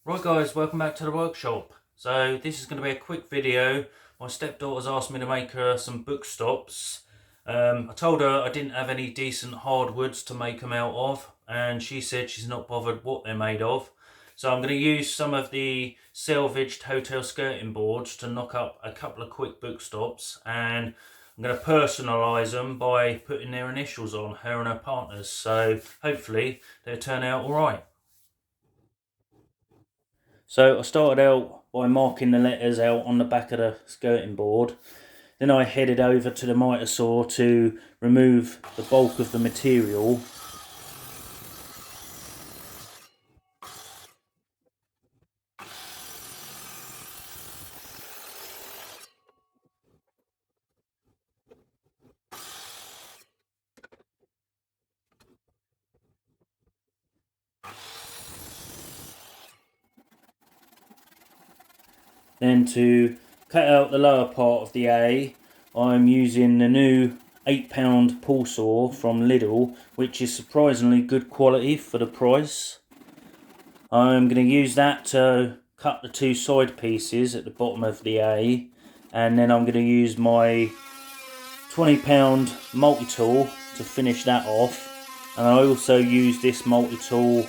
Right guys, welcome back to the workshop. So this is going to be a quick video. My stepdaughter's asked me to make her some book stops. I told her I didn't have any decent hardwoods to make them out of, and she said she's not bothered what they're made of. So I'm going to use some of the salvaged hotel skirting boards to knock up a couple of quick book stops, and I'm going to personalise them by putting their initials on, her and her partners. So hopefully they'll turn out alright. So I started out by marking the letters out on the back of the skirting board. Then I headed over to the miter saw to remove the bulk of the material. Then to cut out the lower part of the A, I'm using the new 8-pound pull saw from Lidl, which is surprisingly good quality for the price. I'm going to use that to cut the two side pieces at the bottom of the A, and then I'm going to use my 20-pound multi-tool to finish that off. And I also use this multi-tool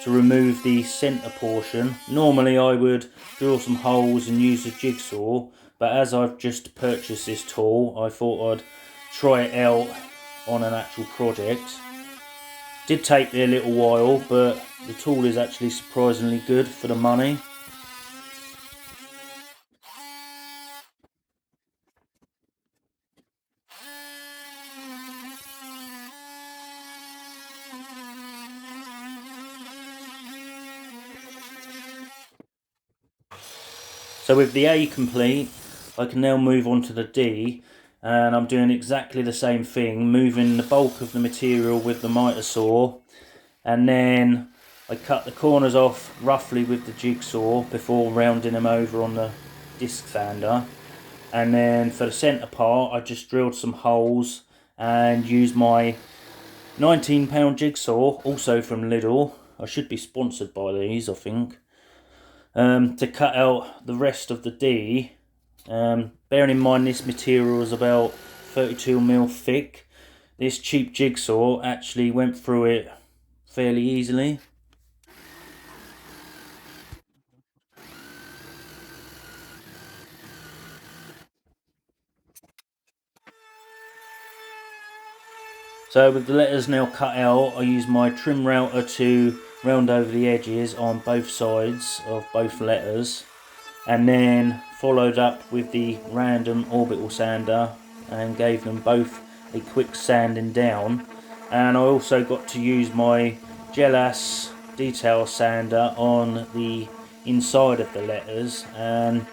to remove the centre portion. Normally I would drill some holes and use a jigsaw, but as I've just purchased this tool, I thought I'd try it out on an actual project. Did take me a little while, but the tool is actually surprisingly good for the money. So with the A complete, I can now move on to the D, and I'm doing exactly the same thing, moving the bulk of the material with the miter saw, and then I cut the corners off roughly with the jigsaw before rounding them over on the disc sander. And then for the centre part, I just drilled some holes and used my 19-pound jigsaw, also from Lidl. I should be sponsored by these, I think. To cut out the rest of the D. Bearing in mind this material is about 32mm thick, this cheap jigsaw actually went through it fairly easily. So with the letters now cut out, I use my trim router to round over the edges on both sides of both letters, and then followed up with the random orbital sander and gave them both a quick sanding down. And I also got to use my Jellas detail sander on the inside of the letters, and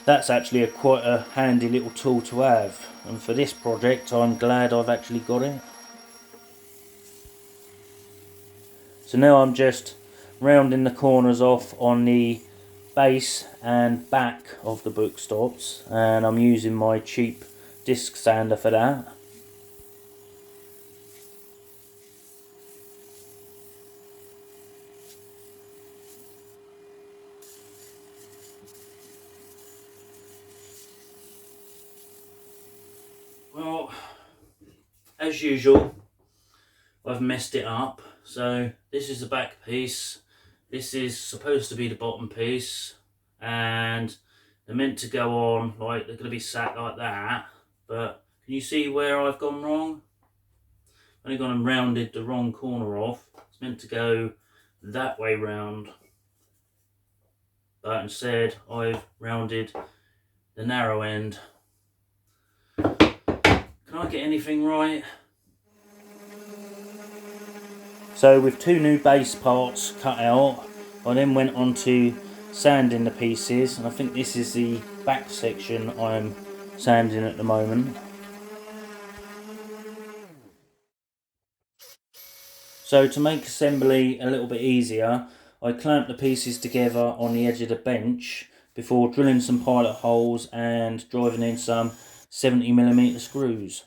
that's actually quite a handy little tool to have, and for this project I'm glad I've actually got it. So now I'm just rounding the corners off on the base and back of the book stops, and I'm using my cheap disc sander for that. Well, as usual, I've messed it up. So this is the back piece, this is supposed to be the bottom piece, and they're meant to go on like they're going to be sat like that, but can you see where I've gone wrong? I've only gone and rounded the wrong corner off. It's meant to go that way round, but instead I've rounded the narrow end. Can I get anything right? So with two new base parts cut out, I then went on to sanding the pieces, and I think this is the back section I'm sanding at the moment. So to make assembly a little bit easier, I clamped the pieces together on the edge of the bench before drilling some pilot holes and driving in some 70mm screws.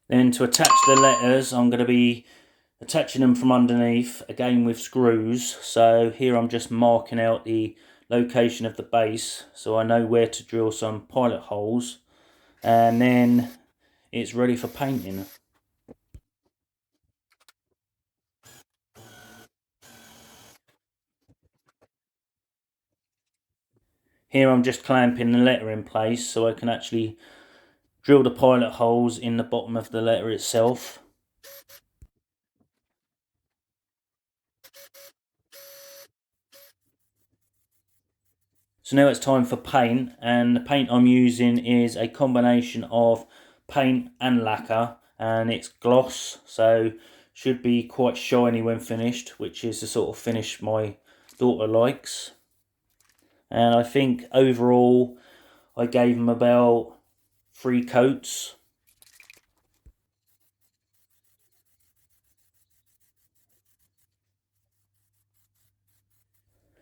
Then to attach the letters, I'm going to be attaching them from underneath, again with screws. So here I'm just marking out the location of the base so I know where to drill some pilot holes, and then it's ready for painting. Here I'm just clamping the letter in place so I can actually drill the pilot holes in the bottom of the letter itself. So now it's time for paint, and the paint I'm using is a combination of paint and lacquer, and it's gloss, so should be quite shiny when finished, which is the sort of finish my daughter likes. And I think overall I gave them about 3 coats.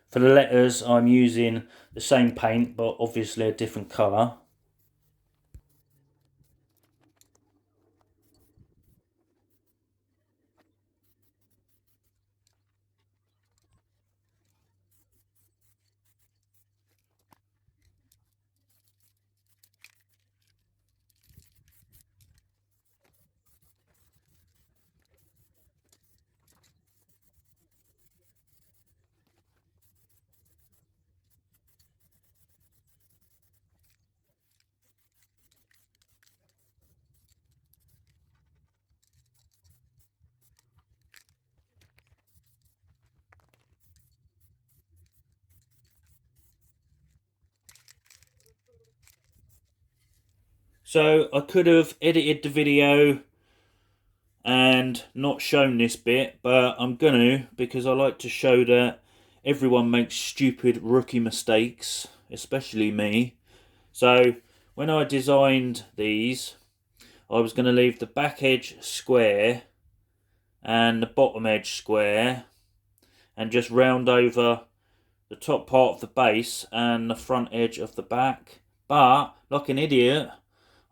For the letters I'm using the same paint but obviously a different colour. So I could have edited the video and not shown this bit, but I'm gonna, because I like to show that everyone makes stupid rookie mistakes, especially me. So when I designed these, I was going to leave the back edge square and the bottom edge square and just round over the top part of the base and the front edge of the back, but like an idiot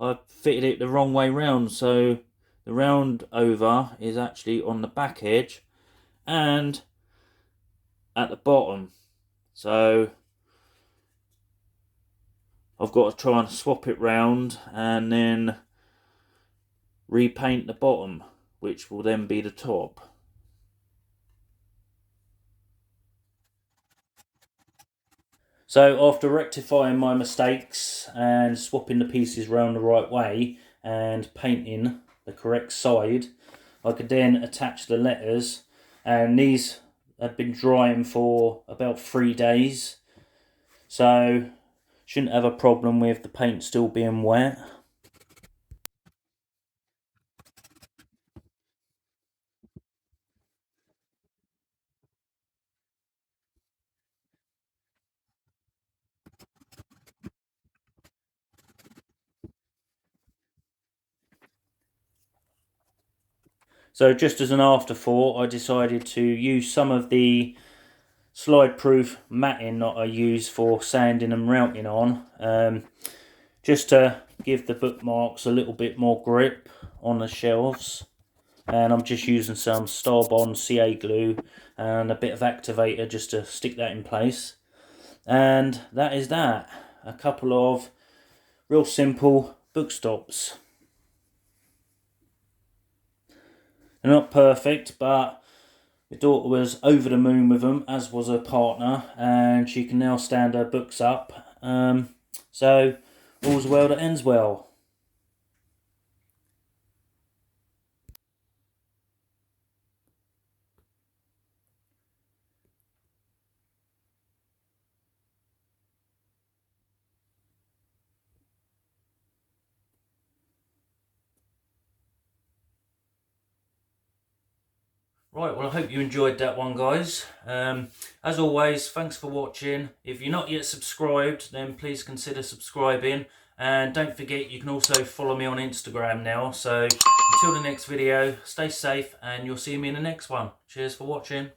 I fitted it the wrong way round, so the round over is actually on the back edge and at the bottom. So I've got to try and swap it round and then repaint the bottom, which will then be the top. So after rectifying my mistakes and swapping the pieces round the right way and painting the correct side, I could then attach the letters, and these had been drying for about 3 days, so shouldn't have a problem with the paint still being wet. So just as an afterthought, I decided to use some of the slide-proof matting that I use for sanding and routing on, just to give the bookmarks a little bit more grip on the shelves. And I'm just using some Starbond CA glue and a bit of activator just to stick that in place. And that is that. A couple of real simple book stops. They're not perfect, but my daughter was over the moon with them, as was her partner, and she can now stand her books up. So all's well that ends well. Right, well I hope you enjoyed that one, guys. As always, thanks for watching. If you're not yet subscribed, then please consider subscribing. And don't forget, you can also follow me on Instagram now. So until the next video, stay safe and you'll see me in the next one. Cheers for watching.